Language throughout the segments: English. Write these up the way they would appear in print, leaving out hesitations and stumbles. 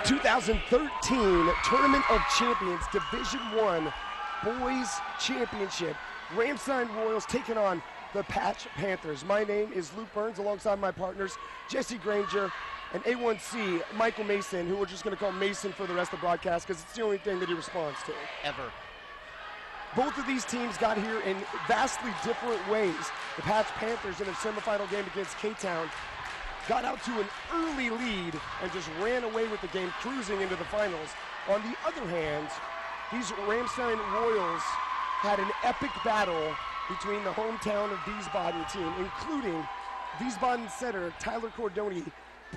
2013 Tournament of Champions Division I Boys Championship. Ramstein Royals taking on the Patch Panthers. My name is Luke Burns alongside my partners Jesse Granger and A1C Michael Mason, who we're just going to call Mason for the rest of the broadcast because it's the only thing that he responds to. Ever. Both of these teams got here in vastly different ways. The Patch Panthers in a semifinal game against K-Town got out to an early lead and just ran away with the game, cruising into the finals. On the other hand, these Ramstein Royals had an epic battle between the hometown of Wiesbaden team, including Wiesbaden setter Tyler Cordoni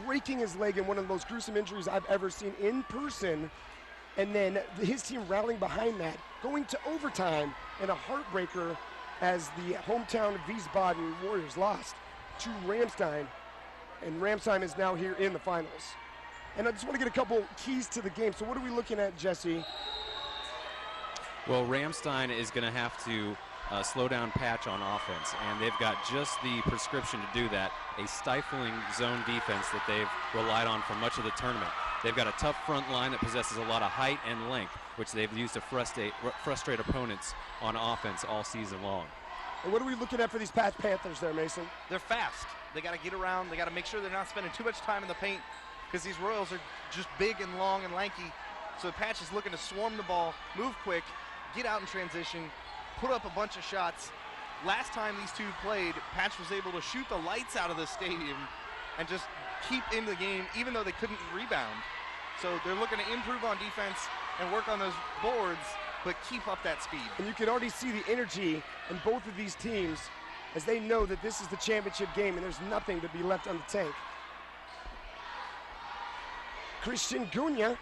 breaking his leg in one of the most gruesome injuries I've ever seen in person, and then his team rallying behind that, going to overtime in a heartbreaker as the hometown of Wiesbaden Warriors lost to Ramstein. And Ramstein is now here in the finals. And I just want to get a couple keys to the game. So what are we looking at, Jesse? Well, Ramstein is going to have to slow down Patch on offense, and they've got just the prescription to do that, a stifling zone defense that they've relied on for much of the tournament. They've got a tough front line that possesses a lot of height and length, which they've used to frustrate opponents on offense all season long. And what are we looking at for these Patch Panthers there, Mason? They're fast. They got to get around. They got to make sure they're not spending too much time in the paint because these Royals are just big and long and lanky. So Patch is looking to swarm the ball, move quick, get out in transition, put up a bunch of shots. Last time these two played, Patch was able to shoot the lights out of the stadium and just keep in the game even though they couldn't rebound. So they're looking to improve on defense and work on those boards, but keep up that speed. And you can already see the energy in both of these teams as they know that this is the championship game and there's nothing to be left on the tank. Christian Gunya,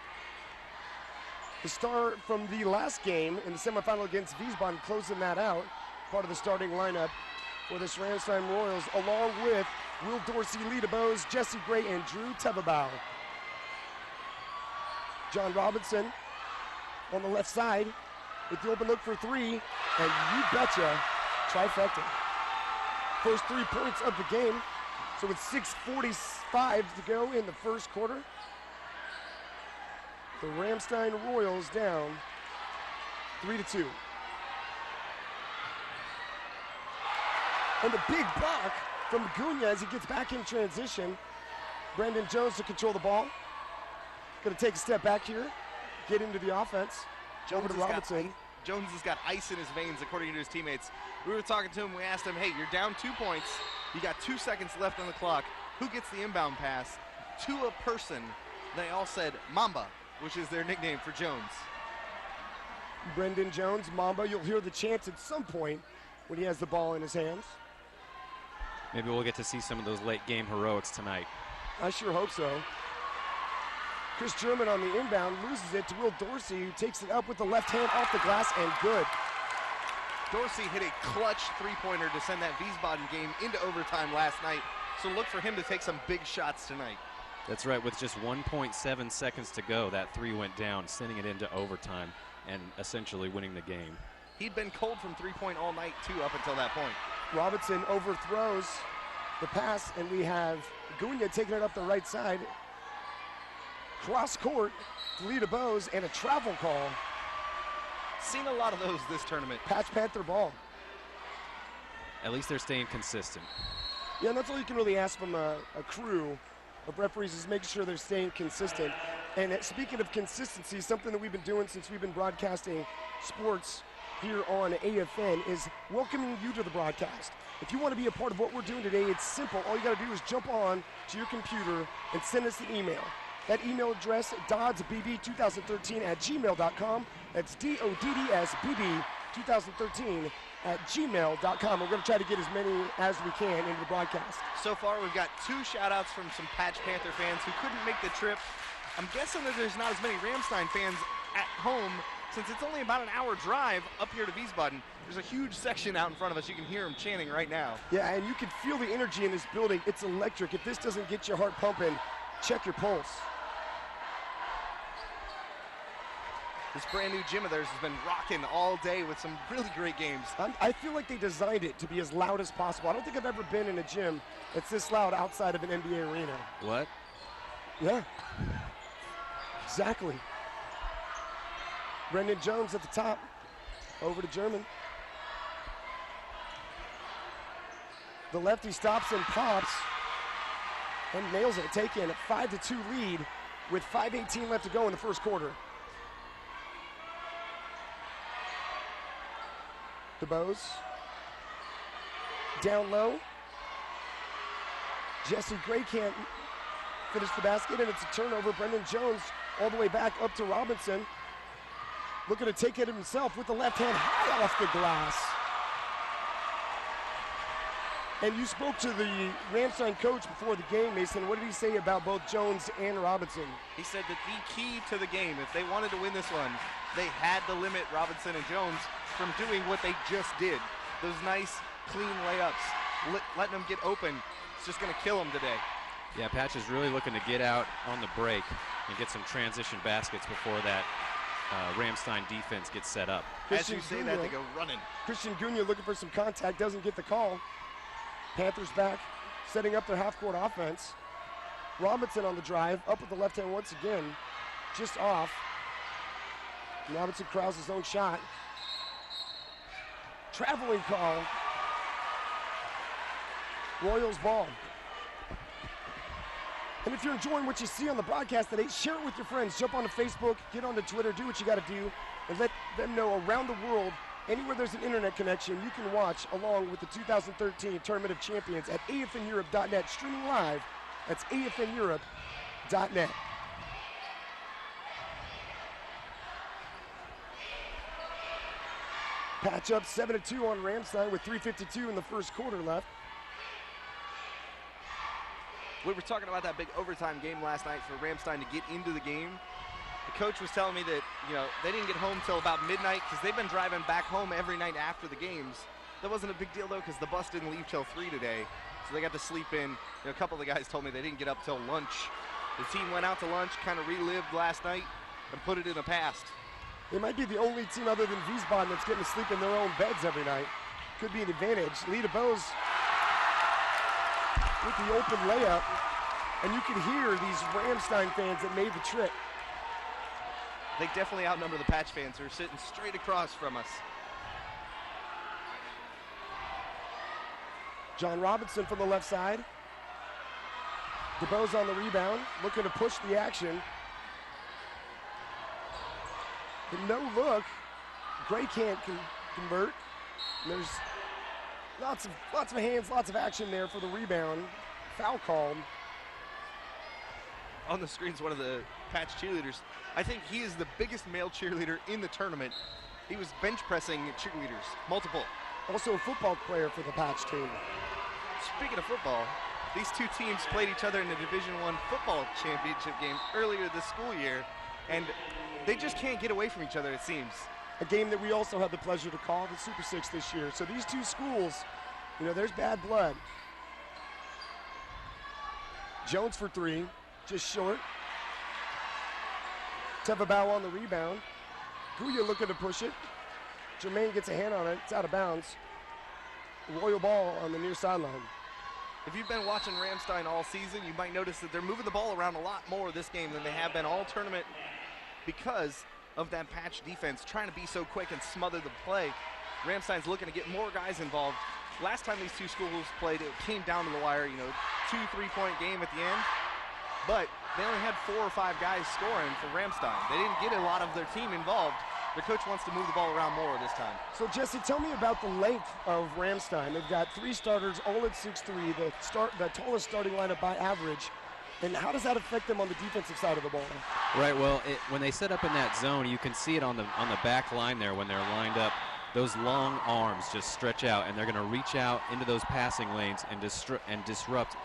the star from the last game in the semifinal against Wiesbaden, closing that out, part of the starting lineup for this Ramstein Royals, along with Will Dorsey, Lita Bowes, Jesse Gray, and Drew Tebabau. John Robinson on the left side with the open look for three, and you betcha, trifecta. First 3 points of the game, so with 6:45 to go in the first quarter, the Ramstein Royals down 3-2. And the big block from Gunya as he gets back in transition. Brandon Jones to control the ball. Going to take a step back here, get into the offense. Over to Robinson. Jones has got ice in his veins, according to his teammates. We were talking to him, we asked him, hey, you're down 2 points. You got 2 seconds left on the clock. Who gets the inbound pass? To a person. They all said Mamba, which is their nickname for Jones. Brendan Jones, Mamba, you'll hear the chants at some point when he has the ball in his hands. Maybe we'll get to see some of those late game heroics tonight. I sure hope so. Chris German on the inbound loses it to Will Dorsey, who takes it up with the left hand off the glass and good. Dorsey hit a clutch three-pointer to send that Wiesbaden game into overtime last night, so look for him to take some big shots tonight. That's right, with just 1.7 seconds to go, that three went down, sending it into overtime and essentially winning the game. He'd been cold from three-point all night, too, up until that point. Robinson overthrows the pass, and we have Gunya taking it up the right side. Cross court, Lita Bowes, and a travel call. Seen a lot of those this tournament. Patch Panther ball. At least they're staying consistent. Yeah, and that's all you can really ask from a crew of referees, is making sure they're staying consistent. And speaking of consistency, something that we've been doing since we've been broadcasting sports here on AFN is welcoming you to the broadcast. If you want to be a part of what we're doing today, it's simple. All you got to do is jump on to your computer and send us an email. That email address, DoDDSBB2013@gmail.com. That's DoDDSBB2013@gmail.com. We're going to try to get as many as we can into the broadcast. So far, we've got 2 shout-outs from some Patch Panther fans who couldn't make the trip. I'm guessing that there's not as many Ramstein fans at home since it's only about an hour drive up here to Wiesbaden. There's a huge section out in front of us. You can hear them chanting right now. Yeah, and you can feel the energy in this building. It's electric. If this doesn't get your heart pumping, check your pulse. This brand new gym of theirs has been rocking all day with some really great games. I feel like they designed it to be as loud as possible. I don't think I've ever been in a gym that's this loud outside of an NBA arena. What? Yeah. Exactly. Brendan Jones at the top. Over to German. The lefty stops and pops and nails it. Take in a 5-2 lead with 5:18 left to go in the first quarter. DeBose. Down low. Jesse Gray can't finish the basket, and it's a turnover. Brendan Jones all the way back up to Robinson. Looking to take it himself with the left hand high off the glass. And you spoke to the Ramstein coach before the game, Mason. What did he say about both Jones and Robinson? He said that the key to the game, if they wanted to win this one, they had to limit Robinson and Jones from doing what they just did. Those nice, clean layups, letting them get open. It's just going to kill them today. Yeah, Patch is really looking to get out on the break and get some transition baskets before that Ramstein defense gets set up. As you say that, they go running. Christian Gunya looking for some contact, doesn't get the call. Panthers back, setting up their half-court offense. Robinson on the drive, up with the left hand once again, just off. Robinson crowds his own shot. Traveling call. Royals ball. And if you're enjoying what you see on the broadcast today, share it with your friends. Jump onto Facebook, get onto Twitter, do what you got to do, and let them know around the world, anywhere there's an internet connection, you can watch along with the 2013 Tournament of Champions at afneurope.net, streaming live. That's afneurope.net. Patch up 7-2 on Ramstein with 3:52 in the first quarter left. We were talking about that big overtime game last night for Ramstein to get into the game. The coach was telling me that, they didn't get home till about midnight because they've been driving back home every night after the games. That wasn't a big deal, though, because the bus didn't leave till 3 today. So they got to sleep in. A couple of the guys told me they didn't get up till lunch. The team went out to lunch, kind of relived last night, and put it in the past. They might be the only team other than Wiesbaden that's getting to sleep in their own beds every night. Could be an advantage. Lita Bose with the open layup, and you can hear these Ramstein fans that made the trip. They definitely outnumber the Patch fans who are sitting straight across from us. John Robinson from the left side. DeBose on the rebound, looking to push the action. The no look, Gray can't convert. And there's lots of hands, lots of action there for the rebound. Foul called. On the screen's one of the Patch cheerleaders. I think he is the biggest male cheerleader in the tournament. He was bench pressing cheerleaders, multiple. Also a football player for the Patch team. Speaking of football, these two teams played each other in the Division I football championship game earlier this school year, and they just can't get away from each other, it seems. A game that we also had the pleasure to call the Super Six this year. So these two schools, there's bad blood. Jones for three, just short. Tevabau on the rebound. Guya looking to push it. Jermaine gets a hand on it, it's out of bounds. Royal ball on the near sideline. If you've been watching Ramstein all season, you might notice that they're moving the ball around a lot more this game than they have been all tournament because of that Patch defense trying to be so quick and smother the play. Ramstein's looking to get more guys involved. Last time these two schools played, it came down to the wire, 2 3-point game at the end. But they only had 4 or 5 guys scoring for Ramstein. They didn't get a lot of their team involved. The coach wants to move the ball around more this time. So Jesse, tell me about the length of Ramstein. They've got 3 starters, all at 6'3", the tallest starting lineup by average. And how does that affect them on the defensive side of the ball? Right, well, when they set up in that zone, you can see it on the back line there when they're lined up. Those long arms just stretch out, and they're going to reach out into those passing lanes and disrupt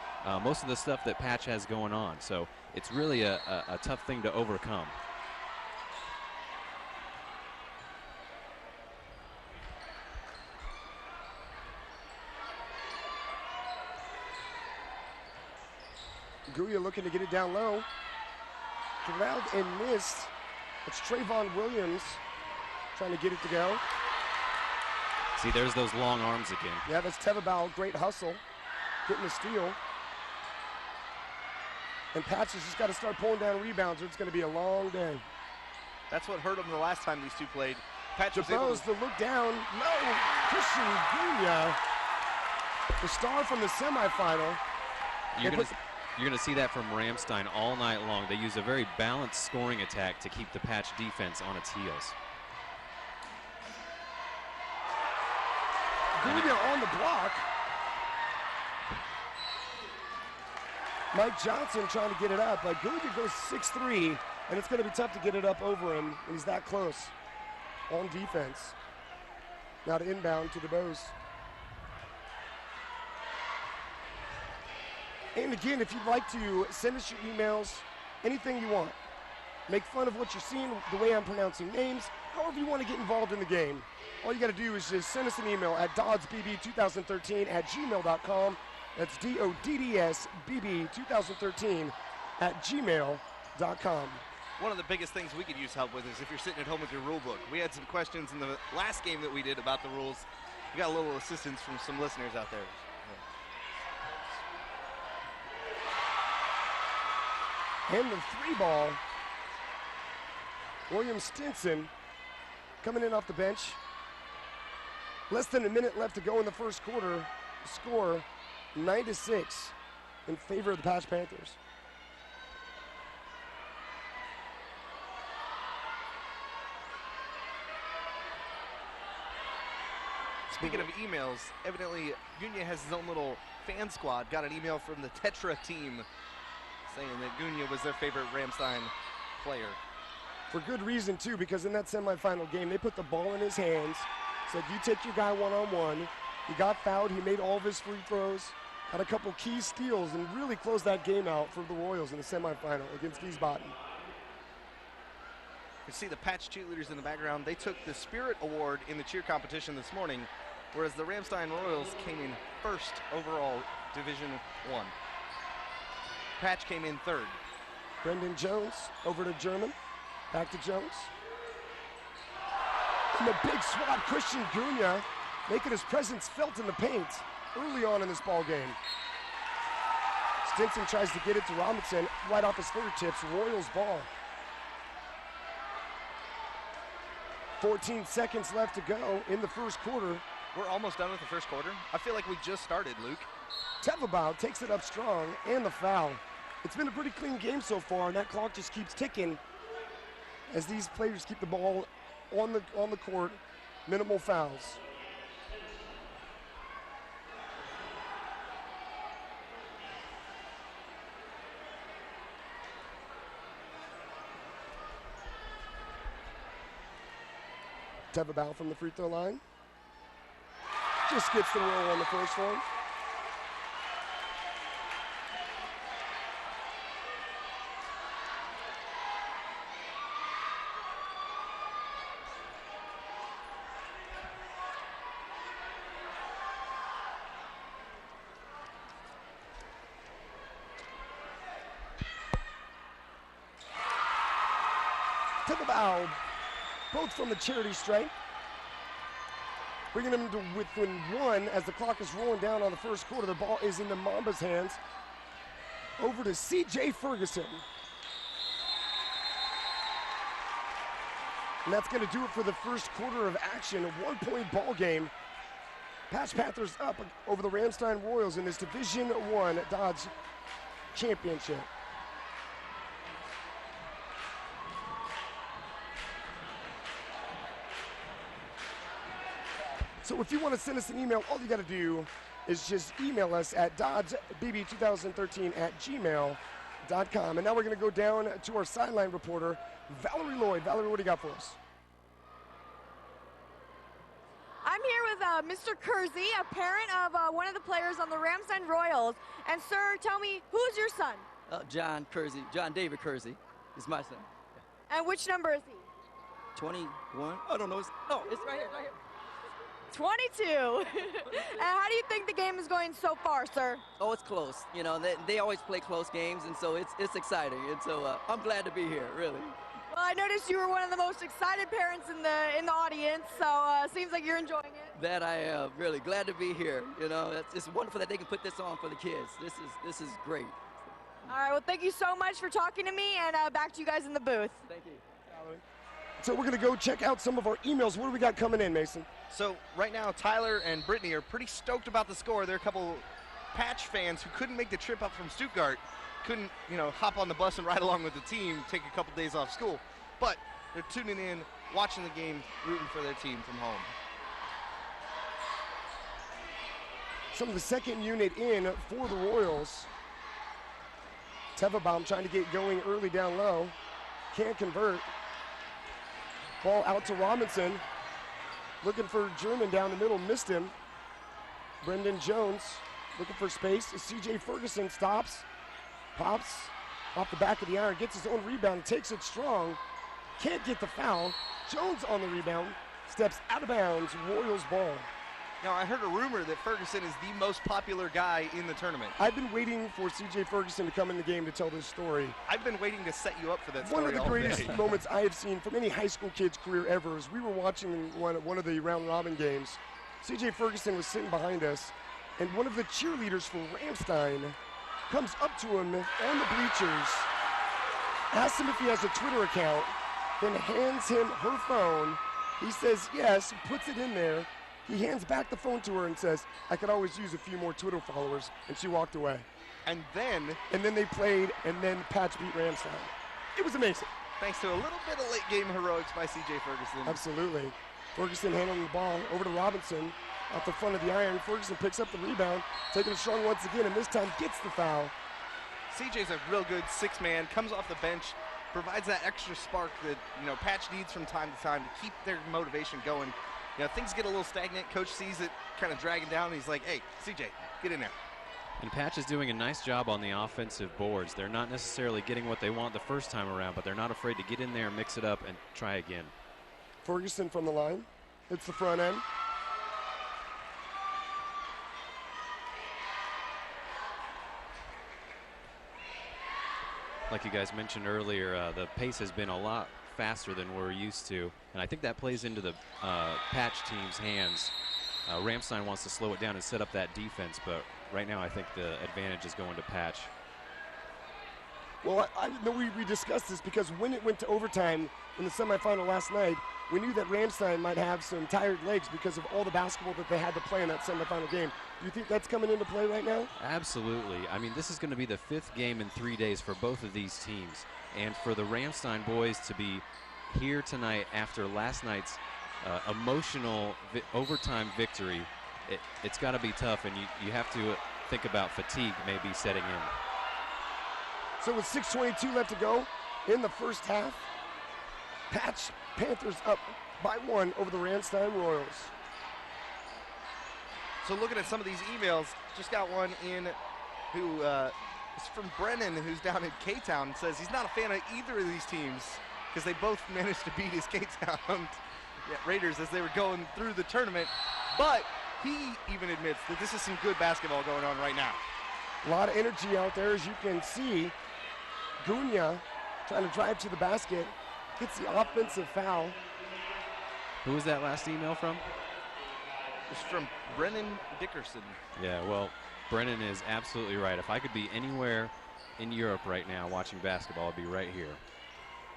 most of the stuff that Patch has going on. So it's really a tough thing to overcome. Guya looking to get it down low. Corralled and missed. It's Trayvon Williams trying to get it to go. See, there's those long arms again. Yeah, that's Tevabau, great hustle, getting the steal. And Patch has just got to start pulling down rebounds, or it's going to be a long day. That's what hurt them the last time these two played. Patch was able DeBose, the look down. No, Christian Gunya, the star from the semifinal. You're going to see that from Ramstein all night long. They use a very balanced scoring attack to keep the Patch defense on its heels. Gunya on the block. Mike Johnson trying to get it up, but Gunya goes 6'3", and it's going to be tough to get it up over him. He's that close on defense. Now to inbound to DeBose. And again, if you'd like to send us your emails, anything you want. Make fun of what you're seeing, the way I'm pronouncing names, however you want to get involved in the game. All you got to do is just send us an email at DoDDSBB2013@gmail.com. That's DoDDSBB2013@gmail.com. One of the biggest things we could use help with is if you're sitting at home with your rule book. We had some questions in the last game that we did about the rules. We got a little assistance from some listeners out there. And the three ball. William Stinson coming in off the bench. Less than a minute left to go in the first quarter. Score 9-6 in favor of the Patch Panthers. Speaking of emails, evidently Gunya has his own little fan squad. Got an email from the Tetra team saying that Gunya was their favorite Ramstein player. For good reason, too, because in that semifinal game, they put the ball in his hands, said, you take your guy one-on-one. He got fouled. He made all of his free throws, had a couple key steals, and really closed that game out for the Royals in the semifinal against Wiesbaden. You see the Patch cheerleaders in the background. They took the Spirit Award in the cheer competition this morning, whereas the Ramstein Royals came in first overall Division I. Patch came in third. Brendan Jones over to German. Back to Jones. And the big swat, Christian Gunya, making his presence felt in the paint early on in this ball game. Stinson tries to get it to Robinson right off his fingertips. Royals ball. 14 seconds left to go in the first quarter. We're almost done with the first quarter. I feel like we just started, Luke. Tevabau takes it up strong, and the foul. It's been a pretty clean game so far, and that clock just keeps ticking as these players keep the ball on the court. Minimal fouls. Tevabau from the free throw line. Just gets the roll on the first one. Tevabau, both from the charity stripe. Bringing them to within one as the clock is rolling down on the first quarter. The ball is in the Mamba's hands. Over to C.J. Ferguson. And that's going to do it for the first quarter of action. A one-point ball game. Patch Panthers up over the Ramstein Royals in this Division I Dodge Championship. So if you want to send us an email, all you got to do is just email us at DoDDSBB2013@gmail.com. And now we're going to go down to our sideline reporter, Valerie Lloyd. Valerie, what do you got for us? I'm here with Mr. Kersey, a parent of one of the players on the Ramstein Royals. And sir, tell me, who's your son? John Kersey, John David Kersey is my son. And which number is he? 21? I don't know. It's right here, right here. 22. And how do you think the game is going so far, sir? Oh, it's close. You know, they always play close games, and so it's exciting. And so I'm glad to be here, really. Well, I noticed you were one of the most excited parents in the audience, so seems like you're enjoying it. That I am really glad to be here. You know, it's wonderful that they can put this on for the kids. This is great. All right, well, thank you so much for talking to me, and back to you guys in the booth. Thank you. So we're going to go check out some of our emails. What do we got coming in, Mason? So right now, Tyler and Brittany are pretty stoked about the score. They're a couple Patch fans who couldn't make the trip up from Stuttgart, couldn't, hop on the bus and ride along with the team, take a couple days off school. But they're tuning in, watching the game, rooting for their team from home. Some of the second unit in for the Royals. Tevabaum trying to get going early down low. Can't convert. Ball out to Robinson. Looking for German down the middle, missed him. Brendan Jones looking for space. CJ Ferguson stops, pops off the back of the iron, gets his own rebound, takes it strong. Can't get the foul. Jones on the rebound, steps out of bounds, Royals ball. Now, I heard a rumor that Ferguson is the most popular guy in the tournament. I've been waiting for CJ Ferguson to come in the game to tell this story. I've been waiting to set you up for that story. One of the all greatest day. moments I have seen from any high school kid's career ever is we were watching one of the round robin games. CJ Ferguson was sitting behind us, and one of the cheerleaders from Ramstein comes up to him on the bleachers, asks him if he has a Twitter account, then hands him her phone. He says yes, puts it in there. He hands back the phone to her and says, I could always use a few more Twitter followers, and she walked away. And then they played, and then Patch beat Ramstein. It was amazing. thanks to a little bit of late game heroics by CJ Ferguson. Absolutely. Ferguson handling the ball over to Robinson off the front of the iron. Ferguson picks up the rebound, taking it strong once again, and this time gets the foul. CJ's a real good six-man, comes off the bench, provides that extra spark that Patch needs from time to time to keep their motivation going. Things get a little stagnant. Coach sees it kind of dragging down, and he's like, hey, CJ, get in there. And Patch is doing a nice job on the offensive boards. They're not necessarily getting what they want the first time around, but they're not afraid to get in there, mix it up, and try again. Ferguson from the line. It's the front end. Like you guys mentioned earlier, the pace has been a lot faster than we're used to, and I think that plays into the Patch team's hands. Ramstein wants to slow it down and set up that defense, but right now I think the advantage is going to Patch. Well, I know we discussed this because when it went to overtime in the semifinal last night, we knew that Ramstein might have some tired legs because of all the basketball that they had to play in that semifinal game. Do you think that's coming into play right now? Absolutely. I mean, this is going to be the 5th game in 3 days for both of these teams. And for the Ramstein boys to be here tonight after last night's emotional overtime victory, it's got to be tough, and you have to think about fatigue maybe setting in. So with 6:22 left to go in the first half, Patch Panthers up by 1 over the Ramstein Royals. So looking at some of these emails, just got one in who is from Brennan, who's down in K-Town, says he's not a fan of either of these teams because they both managed to beat his K-Town Raiders as they were going through the tournament. But he even admits that this is some good basketball going on right now. A lot of energy out there, as you can see. Gunya trying to drive to the basket, gets the offensive foul. Who was that last email from? It's from Brennan Dickerson. Yeah, well, Brennan is absolutely right. If I could be anywhere in Europe right now watching basketball, I'd be right here.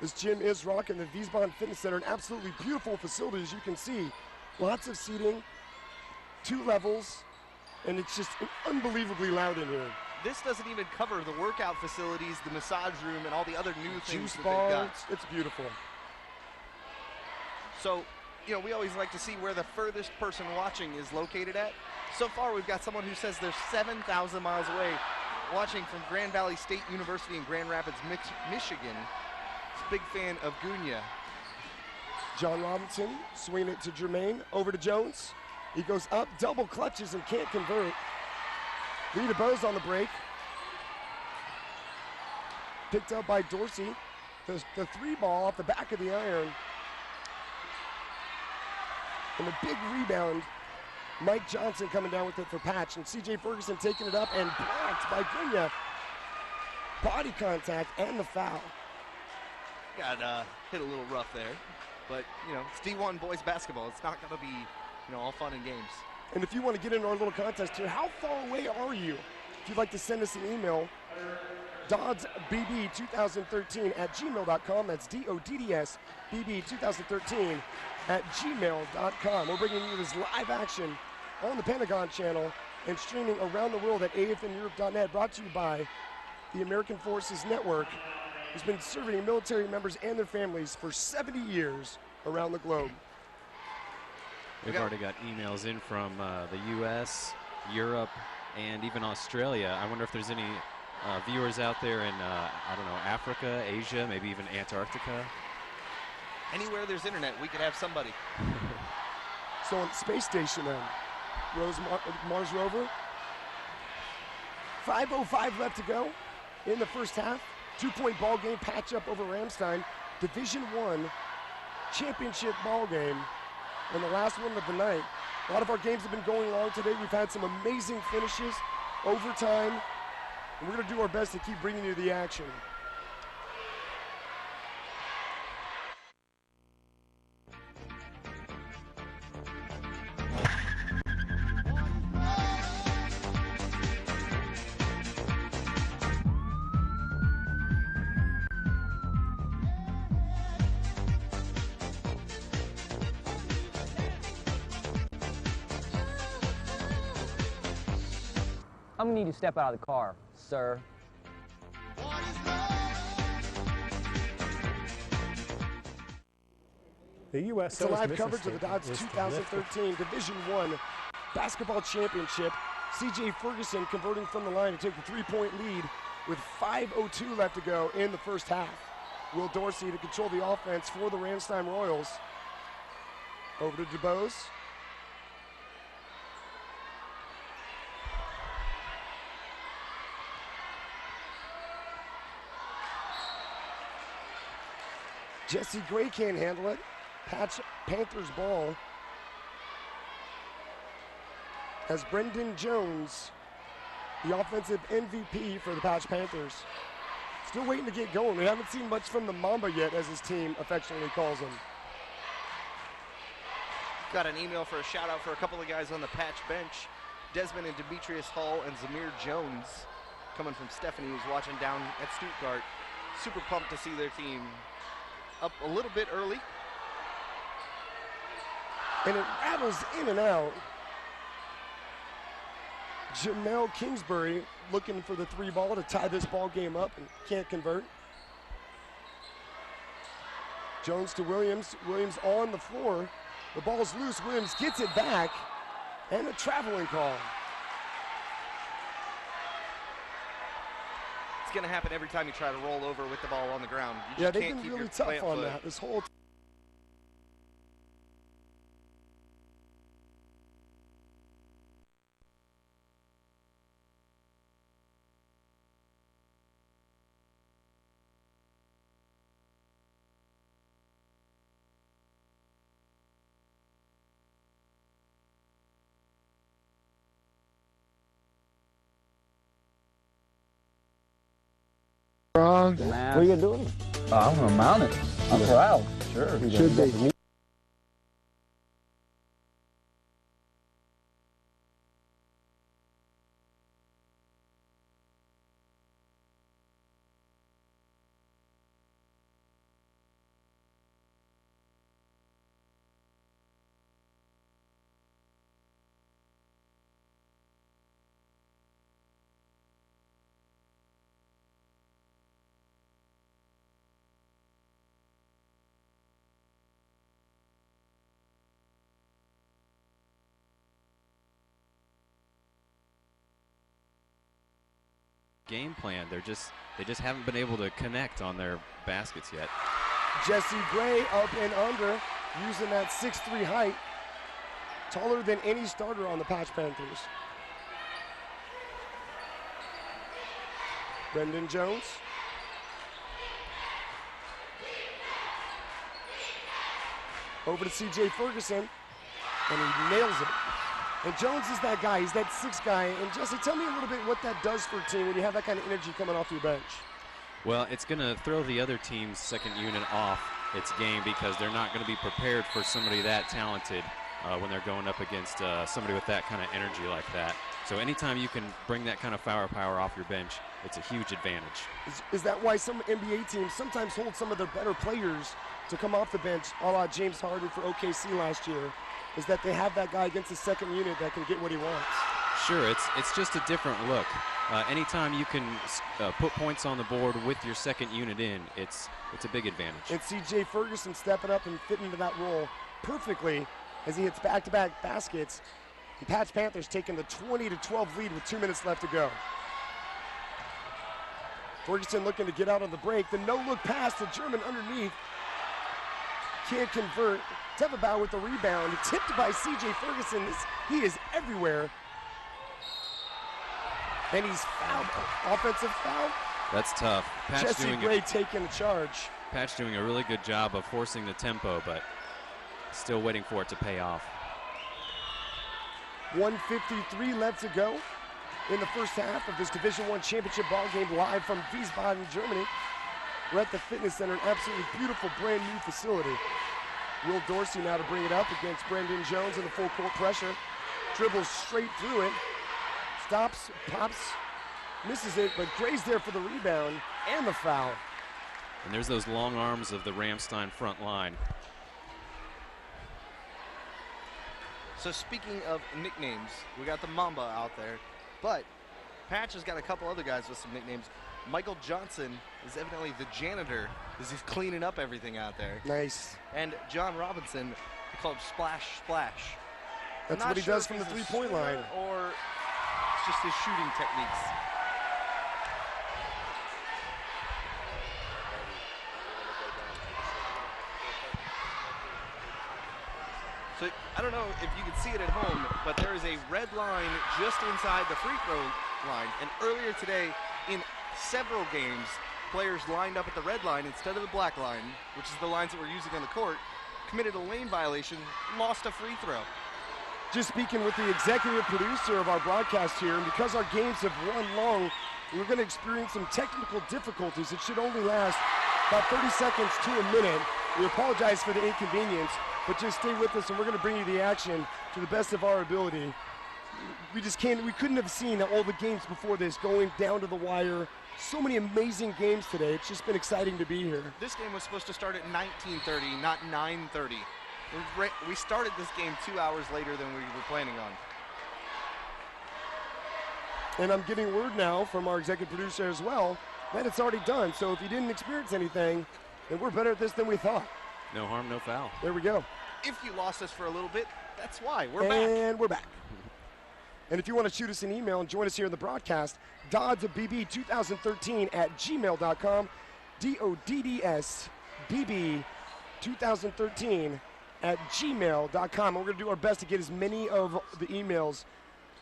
This gym is rocking the Wiesbaden Fitness Center, an absolutely beautiful facility, as you can see. Lots of seating, 2 levels, and it's just unbelievably loud in here. This doesn't even cover the workout facilities, the massage room, and all the other new things Juice that bar, they've got. it's beautiful. So, we always like to see where the furthest person watching is located at. So far, we've got someone who says they're 7,000 miles away watching from Grand Valley State University in Grand Rapids, Michigan. He's a big fan of Gunya. John Robinson swinging it to Jermaine, over to Jones. He goes up, double clutches and can't convert. Lita Bowes on the break. Picked up by Dorsey. The 3 ball off the back of the iron. And a big rebound. Mike Johnson coming down with it for Patch. And CJ Ferguson taking it up and blocked by Gunya. Body contact and the foul. Got hit a little rough there. But, it's D1 boys basketball. It's not going to be, all fun and games. And if you want to get into our little contest here, how far away are you? If you'd like to send us an email, DoDDSBB2013 That's DoDDS BB2013 @gmail.com. We're bringing you this live action on the Pentagon channel and streaming around the world at afneurope.net, brought to you by the American Forces Network, who's been serving military members and their families for 70 years around the globe. We've already got emails in from the U.S., Europe, and even Australia. I wonder if there's any viewers out there in, I don't know, Africa, Asia, maybe even Antarctica. Anywhere there's internet, we could have somebody. So on the space station then, Mars rover. 5:05 left to go in the first half. 2-point ball game, patch up over Ramstein. Division I championship ball game. And the last one of the night. A lot of our games have been going long today. We've had some amazing finishes, overtime, and we're going to do our best to keep bringing you the action. I'm gonna need you to step out of the car, sir. The U.S. It's a live coverage of the Dodds 2013 Division I Basketball Championship. C.J. Ferguson converting from the line to take the 3-point lead with 5:02 left to go in the first half. Will Dorsey to control the offense for the Ramstein Royals. Over to DuBose. Jesse Gray can't handle it. Panthers ball. As Brendan Jones, the offensive MVP for the Patch Panthers. Still waiting to get going. We haven't seen much from the Mamba yet, as his team affectionately calls him. Got an email for a shout out for a couple of guys on the Patch bench. Desmond and Demetrius Hall and Zamir Jones, coming from Stephanie, who's watching down at Stuttgart. Super pumped to see their team up a little bit early. And it rattles in and out. Jamel Kingsbury looking for the 3 ball to tie this ball game up and can't convert. Jones to Williams. Williams on the floor. The ball's loose. Williams gets it back. And a traveling call. It's going to happen every time you try to roll over with the ball on the ground. You Yeah, just they've can't been keep really your tough plant on foot. that this whole time. Wrong. What are you doing? I'm gonna mount it. I'm proud. Sure. Should be. Game plan. They just haven't been able to connect on their baskets yet. Jesse Gray up and under, using that 6'3" height. Taller than any starter on the Patch Panthers. Brendan Jones. Over to C.J. Ferguson, and he nails it. And Jones is that guy. He's that 6 guy. And Jesse, tell me a little bit what that does for a team when you have that kind of energy coming off your bench. Well, it's going to throw the other team's second unit off its game because they're not going to be prepared for somebody that talented when they're going up against somebody with that kind of energy like that. So anytime you can bring that kind of firepower off your bench, it's a huge advantage. Is that why some NBA teams sometimes hold some of their better players to come off the bench, a la James Harden for OKC last year, is that they have that guy against the second unit that can get what he wants? Sure, it's just a different look. Anytime you can put points on the board with your second unit in, it's a big advantage. And C.J. Ferguson stepping up and fitting into that role perfectly as he hits back-to-back baskets. The Patch Panthers taking the 20-12 lead with 2 minutes left to go. Ferguson looking to get out on the break. The no-look pass to German underneath. Can't convert. Tevebau with the rebound. Tipped by C.J. Ferguson. He is everywhere. And he's fouled. Offensive foul. That's tough. Jesse Gray taking the charge. Patch doing a really good job of forcing the tempo, but still waiting for it to pay off. 1:53 left to go in the first half of this Division I championship ball game live from Wiesbaden, Germany. We're at the Fitness Center, an absolutely beautiful brand new facility. Will Dorsey now to bring it up against Brendan Jones in the full court pressure. Dribbles straight through it. Stops, pops, misses it, but Gray's there for the rebound and the foul. And there's those long arms of the Ramstein front line. So speaking of nicknames, we got the Mamba out there, but Patch has got a couple other guys with some nicknames. Michael Johnson is evidently the janitor as he's cleaning up everything out there. Nice. And John Robinson, they call him Splash Splash. That's what he does from the three-point line. Or it's just his shooting techniques. So I don't know if you can see it at home, but there is a red line just inside the free throw line. And earlier today, in several games, players lined up at the red line instead of the black line, which is the lines that we're using on the court, committed a lane violation, lost a free throw. Just speaking with the executive producer of our broadcast here, and because our games have run long, we're going to experience some technical difficulties. It should only last about 30 seconds to a minute. We apologize for the inconvenience, but just stay with us and we're going to bring you the action to the best of our ability. We couldn't have seen all the games before this going down to the wire. So many amazing games today. It's just been exciting to be here. This game was supposed to start at 19:30, not 9:30. We started this game 2 hours later than we were planning on. And I'm getting word now from our executive producer as well that it's already done. So if you didn't experience anything, then we're better at this than we thought. No harm, no foul. There we go. If you lost us for a little bit, that's why. We're back. And we're back. And if you want to shoot us an email and join us here in the broadcast, DoDDSBB2013@gmail.com, DoDDSBB2013@gmail.com. And we're going to do our best to get as many of the emails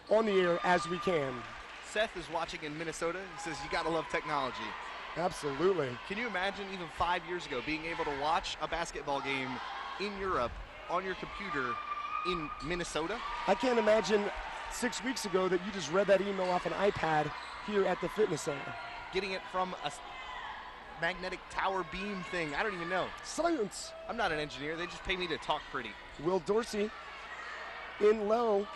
on the air as we can. Seth is watching in Minnesota. He says, you got to love technology. Absolutely. Can you imagine even 5 years ago being able to watch a basketball game in Europe on your computer in Minnesota? I can't imagine 6 weeks ago that you just read that email off an iPad here at the Fitness Center. Getting it from a magnetic tower beam thing. I don't even know. Science. I'm not an engineer. They just pay me to talk pretty. Will Dorsey in low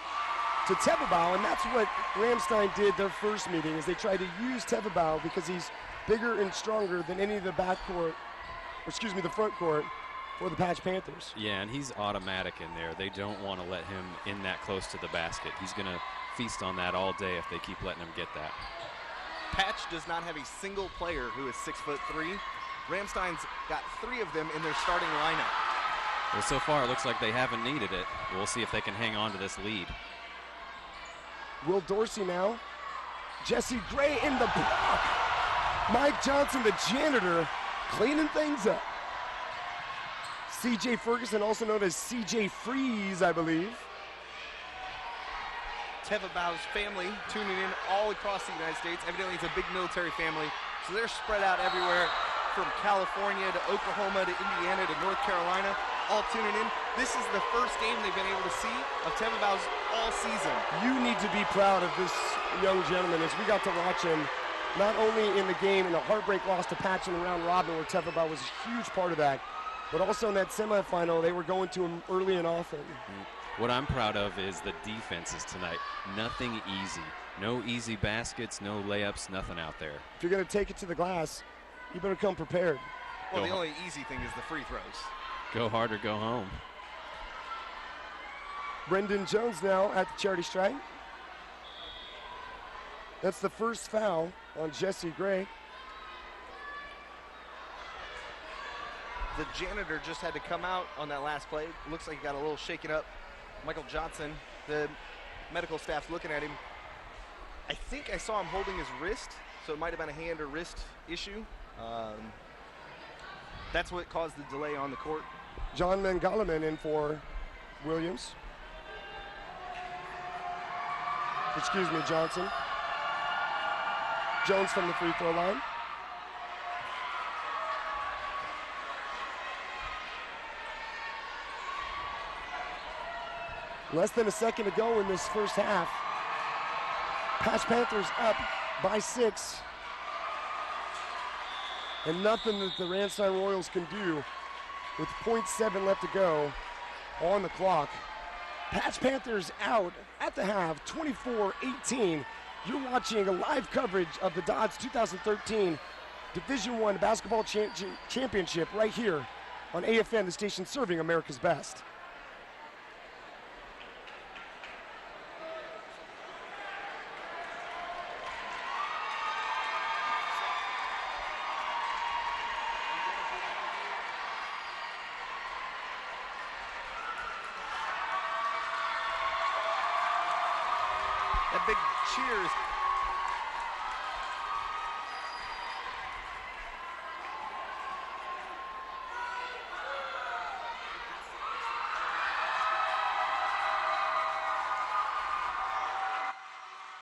to Tevebau, and that's what Ramstein did their first meeting, is they tried to use Tevebau because he's bigger and stronger than any of the backcourt, the front court for the Patch Panthers. Yeah, and he's automatic in there. They don't want to let him in that close to the basket. He's going to feast on that all day if they keep letting him get that. Patch does not have a single player who is 6'3". Ramstein's got 3 of them in their starting lineup. Well, so far it looks like they haven't needed it. We'll see if they can hang on to this lead. Will Dorsey now. Jesse Gray in the block. Mike Johnson, the janitor, cleaning things up. C.J. Ferguson, also known as C.J. Freeze, I believe. Tevebau's family tuning in all across the United States. Evidently, it's a big military family, so they're spread out everywhere from California to Oklahoma to Indiana to North Carolina, all tuning in. This is the first game they've been able to see of Tevebau's all season. You need to be proud of this young gentleman, as we got to watch him not only in the game in a heartbreak loss to Patch in the round robin, where Tevebau was a huge part of that, but also in that semifinal, they were going to him early and often. What I'm proud of is the defenses tonight. Nothing easy. No easy baskets, no layups, nothing out there. If you're going to take it to the glass, you better come prepared. Well, the only easy thing is the free throws. Go hard or go home. Brendan Jones now at the charity stripe. That's the first foul on Jesse Gray. The janitor just had to come out on that last play. Looks like he got a little shaken up. Michael Johnson, the medical staff's looking at him. I think I saw him holding his wrist, so it might have been a hand or wrist issue. That's what caused the delay on the court. John Mangalaman in for Williams. Excuse me, Johnson. Jones from the free throw line. Less than a second to go in this first half. Patch Panthers up by 6. And nothing that the Ramstein Royals can do with 0.7 left to go on the clock. Patch Panthers out at the half, 24-18. You're watching a live coverage of the DoDDS 2013 Division I Basketball Championship right here on AFN, the station serving America's best. That big cheer is